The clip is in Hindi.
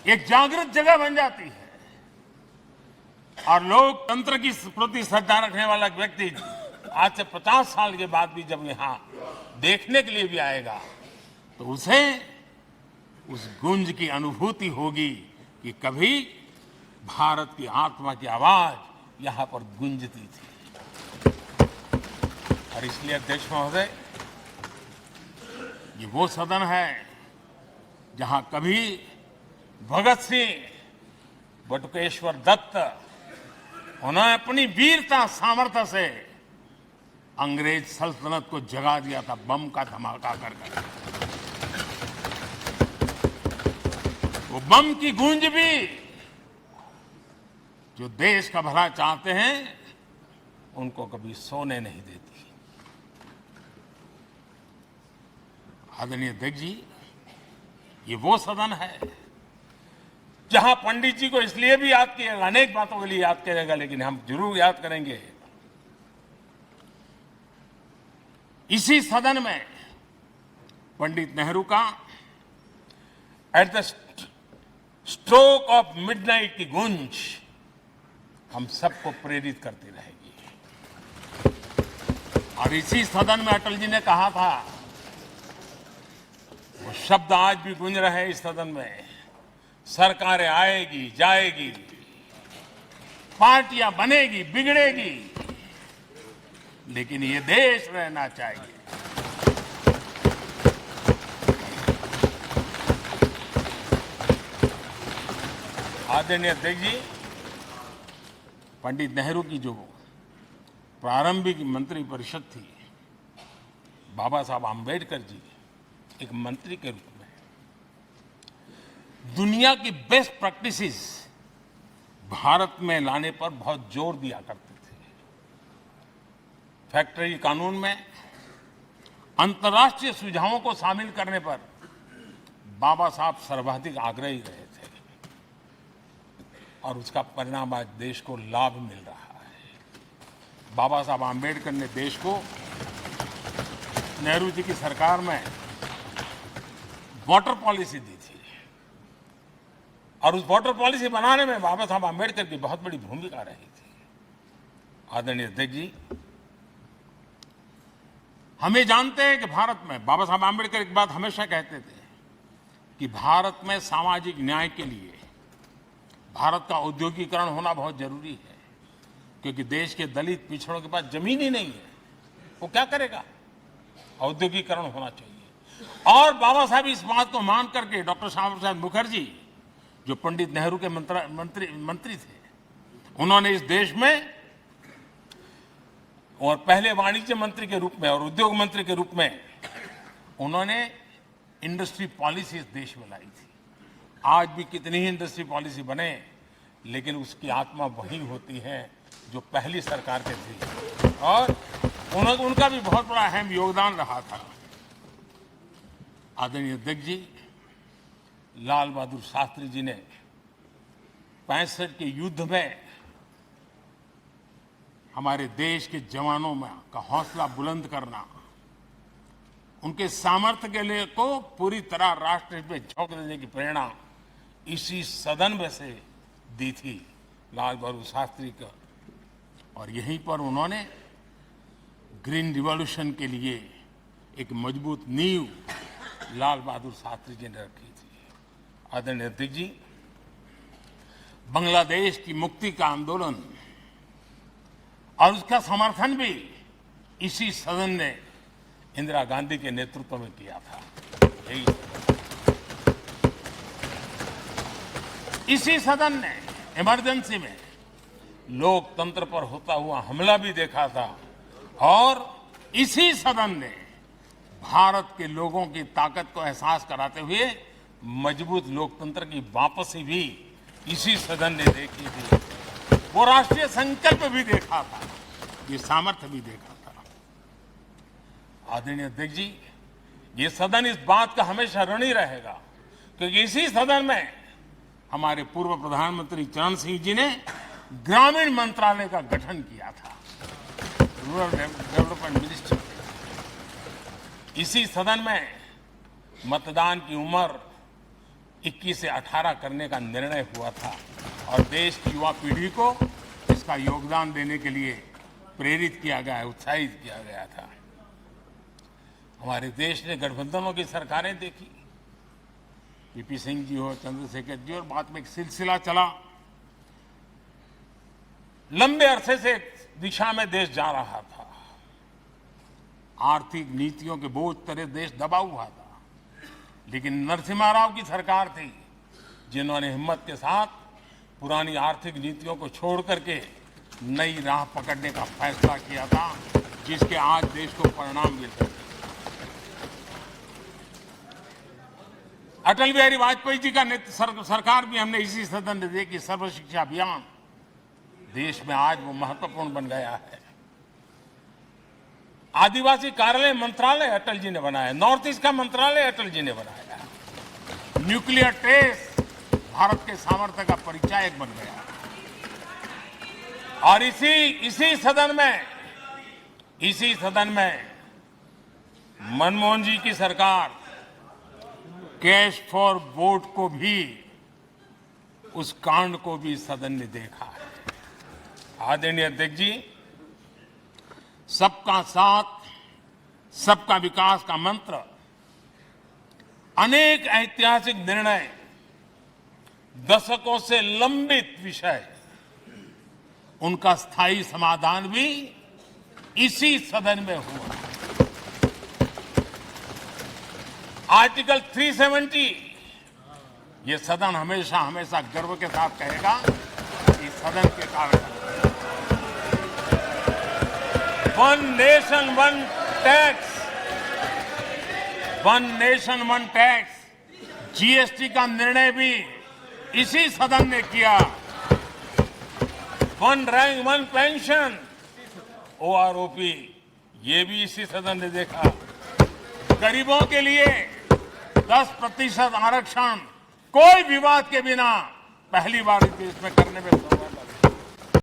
एक जागृत जगह बन जाती है और लोकतंत्र की प्रति श्रद्धा रखने वाला व्यक्ति आज से 50 साल के बाद भी जब यहां देखने के लिए भी आएगा तो उसे उस गूंज की अनुभूति होगी कि कभी भारत की आत्मा की आवाज यहां पर गूंजती थी। और इसलिए अध्यक्ष महोदय, ये वो सदन है जहां कभी भगत सिंह, बटुकेश्वर दत्त उन्होंने अपनी वीरता सामर्थ्य से अंग्रेज सल्तनत को जगा दिया था बम का धमाका कर। वो बम की गूंज भी जो देश का भला चाहते हैं उनको कभी सोने नहीं देती। आदरणीय अध्यक्ष जी, ये वो सदन है जहां पंडित जी को इसलिए भी याद किया, अनेक बातों के लिए याद करेगा, लेकिन हम जरूर याद करेंगे इसी सदन में पंडित नेहरू का at the stroke of midnight की गूंज हम सबको प्रेरित करती रहेगी। और इसी सदन में अटल जी ने कहा था, वो शब्द आज भी गूंज रहे हैं इस सदन में, सरकारें आएगी जाएगी, पार्टियां बनेगी बिगड़ेगी, लेकिन ये देश रहना चाहिए। आदरणीय अध्यक्ष जी, पंडित नेहरू की जो प्रारंभिक मंत्री परिषद थी, बाबा साहब आम्बेडकर जी एक मंत्री के रूप में दुनिया की बेस्ट प्रैक्टिसेस भारत में लाने पर बहुत जोर दिया करते थे। फैक्ट्री कानून में अंतर्राष्ट्रीय सुझावों को शामिल करने पर बाबा साहब सर्वाधिक आग्रही रहे थे और उसका परिणाम आज देश को लाभ मिल रहा है। बाबा साहब आम्बेडकर ने देश को नेहरू जी की सरकार में वाटर पॉलिसी दी थी और उस वाटर पॉलिसी बनाने में बाबा साहब आम्बेडकर की बहुत बड़ी भूमिका रही थी। आदरणीय अध्यक्ष जी, हम ये जानते हैं कि भारत में बाबा साहब आम्बेडकर एक बात हमेशा कहते थे कि भारत में सामाजिक न्याय के लिए भारत का औद्योगिकरण होना बहुत जरूरी है, क्योंकि देश के दलित पिछड़ों के पास जमीन ही नहीं है, वो क्या करेगा? औद्योगिकरण होना चाहिए। और बाबा साहब इस बात को मान करके डॉक्टर श्यामा प्रसाद मुखर्जी, जो पंडित नेहरू के मंत्री थे, उन्होंने इस देश में और पहले वाणिज्य मंत्री के रूप में और उद्योग मंत्री के रूप में उन्होंने इंडस्ट्री पॉलिसी इस देश में लाई थी। आज भी कितनी ही इंडस्ट्री पॉलिसी बने, लेकिन उसकी आत्मा वही होती है जो पहली सरकार के थी और उनका भी बहुत बड़ा अहम योगदान रहा था। आदरणीय अध्यक्ष जी, लाल बहादुर शास्त्री जी ने 65 के युद्ध में हमारे देश के जवानों में का हौसला बुलंद करना, उनके सामर्थ्य के लिए को पूरी तरह राष्ट्र हित में झोंक देने की प्रेरणा इसी सदन में से दी थी लाल बहादुर शास्त्री का। और यहीं पर उन्होंने ग्रीन रिवॉल्यूशन के लिए एक मजबूत नींव लाल बहादुर शास्त्री जी ने रखी थी। आदरणीय अध्यक्ष जी, बांग्लादेश की मुक्ति का आंदोलन और उसका समर्थन भी इसी सदन ने इंदिरा गांधी के नेतृत्व में किया था। इसी सदन ने इमरजेंसी में लोकतंत्र पर होता हुआ हमला भी देखा था और इसी सदन ने भारत के लोगों की ताकत को एहसास कराते हुए मजबूत लोकतंत्र की वापसी भी इसी सदन ने देखी थी। वो राष्ट्रीय संकल्प भी देखा था, ये सामर्थ्य भी देखा था। आदरणीय अध्यक्ष जी, ये सदन इस बात का हमेशा ऋणी रहेगा, क्योंकि इसी सदन में हमारे पूर्व प्रधानमंत्री चरण सिंह जी ने ग्रामीण मंत्रालय का गठन किया था, रूरल डेवलपमेंट मिनिस्ट्री। इसी सदन में मतदान की उम्र 21 से 18 करने का निर्णय हुआ था और देश की युवा पीढ़ी को इसका योगदान देने के लिए प्रेरित किया गया, उत्साहित किया गया था। हमारे देश ने गठबंधनों की सरकारें देखी, पीपी सिंह जी हो, चंद्रशेखर जी, और बाद में एक सिलसिला चला। लंबे अरसे से दिशा में देश जा रहा था, आर्थिक नीतियों के बोझ तले देश दबा हुआ था, लेकिन नरसिम्हा राव की सरकार थी जिन्होंने हिम्मत के साथ पुरानी आर्थिक नीतियों को छोड़ करके नई राह पकड़ने का फैसला किया था, जिसके आज देश को परिणाम मिल रहे हैं। अटल बिहारी वाजपेयी जी का सरकार भी हमने इसी सदन में देखी। सर्व शिक्षा अभियान देश में आज वो महत्वपूर्ण बन गया है। आदिवासी कार्यालय मंत्रालय अटल जी ने बनाया, नॉर्थ ईस्ट का मंत्रालय अटल जी ने बनाया। न्यूक्लियर टेस्ट भारत के सामर्थ्य का परिचायक बन गया। और इसी सदन में मनमोहन जी की सरकार कैश फॉर वोट को भी, उस कांड को भी सदन ने देखा है। आदरणीय अध्यक्ष जी, सबका साथ सबका विकास का मंत्र, अनेक ऐतिहासिक निर्णय, दशकों से लंबित विषय, उनका स्थायी समाधान भी इसी सदन में हुआ। आर्टिकल 370, ये सदन हमेशा हमेशा गर्व के साथ कहेगा कि सदन के कारण one nation one tax, one nation one tax, GST का निर्णय भी इसी सदन ने किया। One rank one pension, OROP, ये भी इसी सदन ने देखा। गरीबों के लिए 10% आरक्षण कोई विवाद के बिना पहली बार इस देश में करने में सफल रहा।